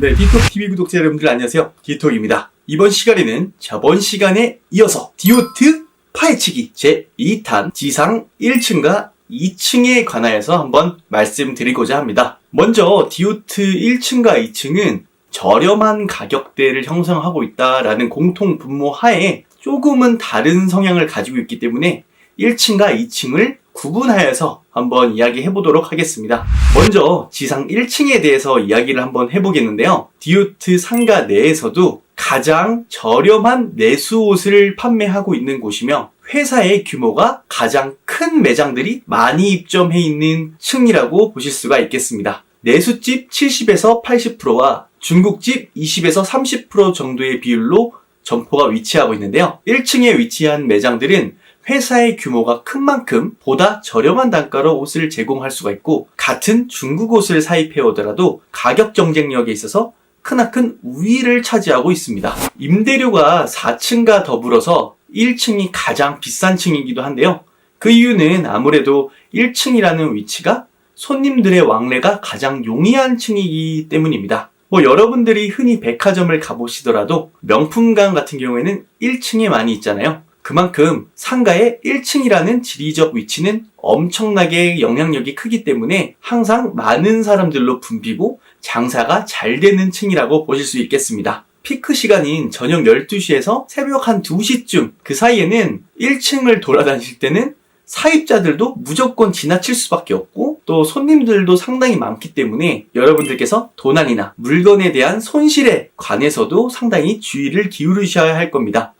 네, 디톡TV 구독자 여러분들 안녕하세요. 디톡입니다. 이번 시간에는 저번 시간에 이어서 디오트 파헤치기 제2탄 지상 1층과 2층에 관하여서 한번 말씀드리고자 합니다. 먼저 디오트 1층과 2층은 저렴한 가격대를 형성하고 있다라는 공통 분모 하에 조금은 다른 성향을 가지고 있기 때문에 1층과 2층을 구분하여서 한번 이야기해 보도록 하겠습니다. 먼저 지상 1층에 대해서 이야기를 한번 해보겠는데요. 디오트 상가 내에서도 가장 저렴한 내수 옷을 판매하고 있는 곳이며 회사의 규모가 가장 큰 매장들이 많이 입점해 있는 층이라고 보실 수가 있겠습니다. 내수집 70에서 80%와 중국집 20에서 30% 정도의 비율로 점포가 위치하고 있는데요. 1층에 위치한 매장들은 회사의 규모가 큰 만큼 보다 저렴한 단가로 옷을 제공할 수가 있고, 같은 중국 옷을 사입해 오더라도 가격 경쟁력에 있어서 크나큰 우위를 차지하고 있습니다. 임대료가 4층과 더불어서 1층이 가장 비싼 층이기도 한데요. 그 이유는 아무래도 1층이라는 위치가 손님들의 왕래가 가장 용이한 층이기 때문입니다. 여러분들이 흔히 백화점을 가보시더라도 명품관 같은 경우에는 1층에 많이 있잖아요. 그만큼 상가의 1층이라는 지리적 위치는 엄청나게 영향력이 크기 때문에 항상 많은 사람들로 붐비고 장사가 잘 되는 층이라고 보실 수 있겠습니다. 피크 시간인 저녁 12시에서 새벽 한 2시쯤 그 사이에는 1층을 돌아다니실 때는 사입자들도 무조건 지나칠 수밖에 없고, 또 손님들도 상당히 많기 때문에 여러분들께서 도난이나 물건에 대한 손실에 관해서도 상당히 주의를 기울이셔야 할 겁니다.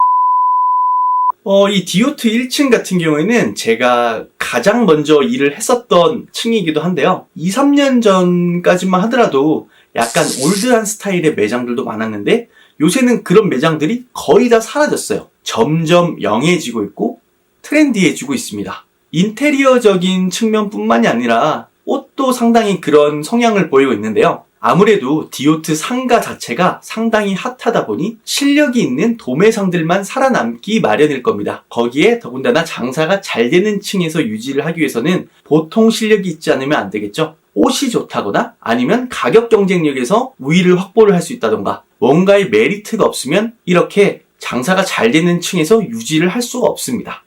이 디오트 1층 같은 경우에는 제가 가장 먼저 일을 했었던 층이기도 한데요. 2, 3년 전까지만 하더라도 약간 올드한 스타일의 매장들도 많았는데 요새는 그런 매장들이 거의 다 사라졌어요. 점점 영해지고 있고 트렌디해지고 있습니다. 인테리어적인 측면뿐만이 아니라 옷도 상당히 그런 성향을 보이고 있는데요. 아무래도 디오트 상가 자체가 상당히 핫하다 보니 실력이 있는 도매상들만 살아남기 마련일 겁니다. 거기에 더군다나 장사가 잘 되는 층에서 유지를 하기 위해서는 보통 실력이 있지 않으면 안 되겠죠. 옷이 좋다거나 아니면 가격 경쟁력에서 우위를 확보를 할 수 있다던가 뭔가의 메리트가 없으면 이렇게 장사가 잘 되는 층에서 유지를 할 수가 없습니다.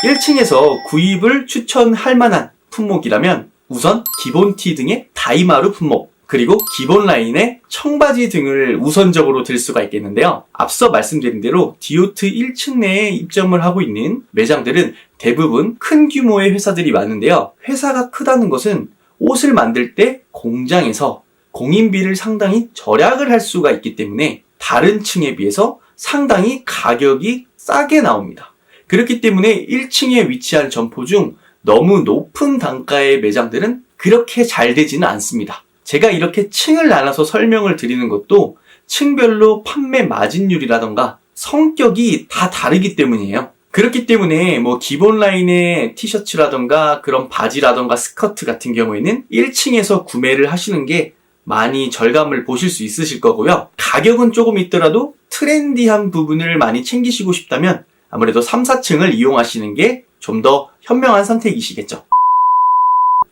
1층에서 구입을 추천할 만한 품목이라면 우선 기본티 등의 다이마루 품목, 그리고 기본 라인의 청바지 등을 우선적으로 들 수가 있겠는데요. 앞서 말씀드린 대로 디오트 1층 내에 입점을 하고 있는 매장들은 대부분 큰 규모의 회사들이 많은데요. 회사가 크다는 것은 옷을 만들 때 공장에서 공인비를 상당히 절약을 할 수가 있기 때문에 다른 층에 비해서 상당히 가격이 싸게 나옵니다. 그렇기 때문에 1층에 위치한 점포 중 너무 높은 단가의 매장들은 그렇게 잘 되지는 않습니다. 제가 이렇게 층을 나눠서 설명을 드리는 것도 층별로 판매 마진율이라던가 성격이 다 다르기 때문이에요. 그렇기 때문에 기본 라인의 티셔츠라던가 그런 바지라던가 스커트 같은 경우에는 1층에서 구매를 하시는 게 많이 절감을 보실 수 있으실 거고요. 가격은 조금 있더라도 트렌디한 부분을 많이 챙기시고 싶다면 아무래도 3, 4층을 이용하시는 게 좀 더 현명한 선택이시겠죠.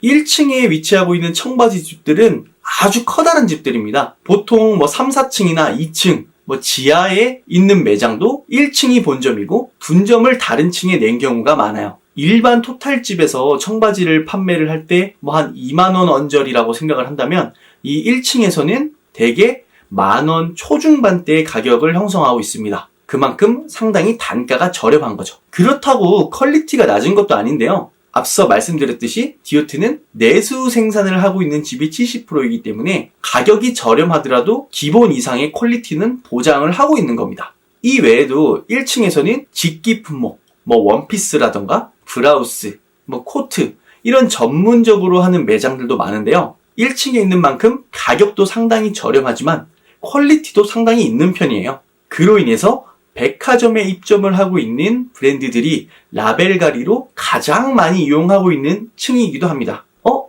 1층에 위치하고 있는 청바지 집들은 아주 커다란 집들입니다. 보통 3, 4층이나 2층, 지하에 있는 매장도 1층이 본점이고 분점을 다른 층에 낸 경우가 많아요. 일반 토탈집에서 청바지를 판매를 할 때 한 2만원 언저리라고 생각을 한다면 이 1층에서는 대개 만원 초중반대의 가격을 형성하고 있습니다. 그만큼 상당히 단가가 저렴한 거죠. 그렇다고 퀄리티가 낮은 것도 아닌데요. 앞서 말씀드렸듯이 디오트는 내수 생산을 하고 있는 집이 70%이기 때문에 가격이 저렴하더라도 기본 이상의 퀄리티는 보장을 하고 있는 겁니다. 이 외에도 1층에서는 직기 품목, 원피스라던가 브라우스, 코트 이런 전문적으로 하는 매장들도 많은데요. 1층에 있는 만큼 가격도 상당히 저렴하지만 퀄리티도 상당히 있는 편이에요. 그로 인해서 백화점에 입점을 하고 있는 브랜드들이 라벨가리로 가장 많이 이용하고 있는 층이기도 합니다.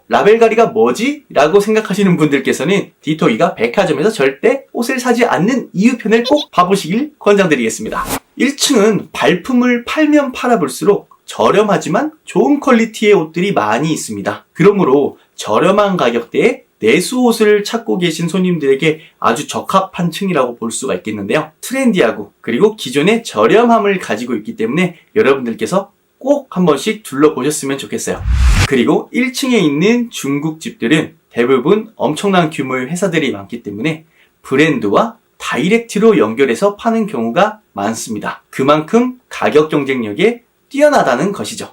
라벨가리가 뭐지? 라고 생각하시는 분들께서는 디토이가 백화점에서 절대 옷을 사지 않는 이유편을 꼭 봐보시길 권장드리겠습니다. 1층은 발품을 팔면 팔아볼수록 저렴하지만 좋은 퀄리티의 옷들이 많이 있습니다. 그러므로 저렴한 가격대에 내수 옷을 찾고 계신 손님들에게 아주 적합한 층이라고 볼 수가 있겠는데요. 트렌디하고 그리고 기존의 저렴함을 가지고 있기 때문에 여러분들께서 꼭 한 번씩 둘러보셨으면 좋겠어요. 그리고 1층에 있는 중국집들은 대부분 엄청난 규모의 회사들이 많기 때문에 브랜드와 다이렉트로 연결해서 파는 경우가 많습니다. 그만큼 가격 경쟁력에 뛰어나다는 것이죠.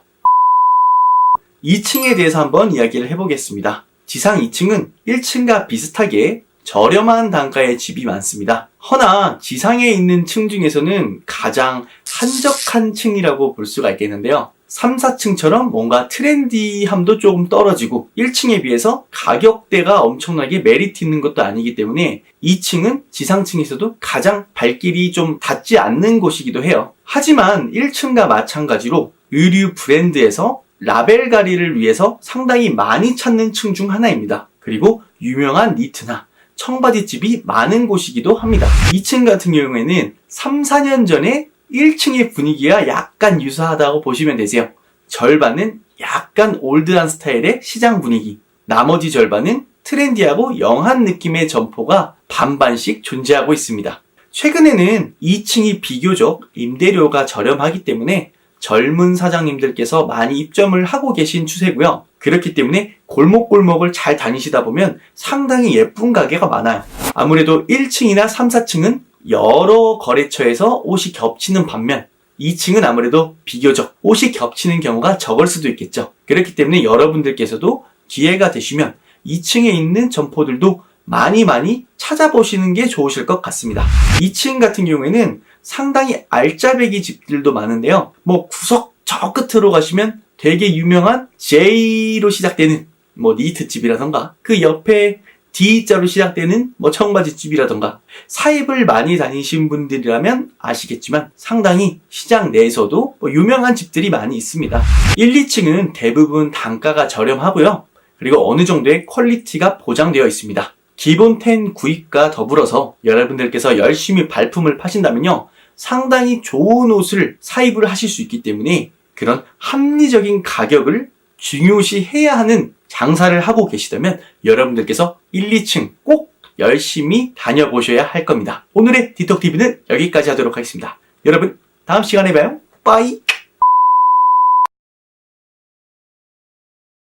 2층에 대해서 한번 이야기를 해보겠습니다. 지상 2층은 1층과 비슷하게 저렴한 단가의 집이 많습니다. 허나 지상에 있는 층 중에서는 가장 한적한 층이라고 볼 수가 있겠는데요. 3, 4층처럼 뭔가 트렌디함도 조금 떨어지고 1층에 비해서 가격대가 엄청나게 메리트 있는 것도 아니기 때문에 2층은 지상층에서도 가장 발길이 좀 닿지 않는 곳이기도 해요. 하지만 1층과 마찬가지로 의류 브랜드에서 라벨 가리를 위해서 상당히 많이 찾는 층 중 하나입니다. 그리고 유명한 니트나 청바지집이 많은 곳이기도 합니다. 2층 같은 경우에는 3, 4년 전에 1층의 분위기가 약간 유사하다고 보시면 되세요. 절반은 약간 올드한 스타일의 시장 분위기, 나머지 절반은 트렌디하고 영한 느낌의 점포가 반반씩 존재하고 있습니다. 최근에는 2층이 비교적 임대료가 저렴하기 때문에 젊은 사장님들께서 많이 입점을 하고 계신 추세고요. 그렇기 때문에 골목골목을 잘 다니시다 보면 상당히 예쁜 가게가 많아요. 아무래도 1층이나 3, 4층은 여러 거래처에서 옷이 겹치는 반면 2층은 아무래도 비교적 옷이 겹치는 경우가 적을 수도 있겠죠. 그렇기 때문에 여러분들께서도 기회가 되시면 2층에 있는 점포들도 많이 찾아보시는 게 좋으실 것 같습니다. 2층 같은 경우에는 상당히 알짜배기 집들도 많은데요. 구석 저 끝으로 가시면 되게 유명한 J로 시작되는 니트 집이라던가 그 옆에 D자로 시작되는 청바지 집이라던가 사입을 많이 다니신 분들이라면 아시겠지만 상당히 시장 내에서도 유명한 집들이 많이 있습니다. 1, 2층은 대부분 단가가 저렴하고요. 그리고 어느 정도의 퀄리티가 보장되어 있습니다. 기본 10 구입과 더불어서 여러분들께서 열심히 발품을 파신다면요. 상당히 좋은 옷을 사입을 하실 수 있기 때문에 그런 합리적인 가격을 중요시해야 하는 장사를 하고 계시다면 여러분들께서 1, 2층 꼭 열심히 다녀보셔야 할 겁니다. 오늘의 디톡TV는 여기까지 하도록 하겠습니다. 여러분 다음 시간에 봐요. 빠이!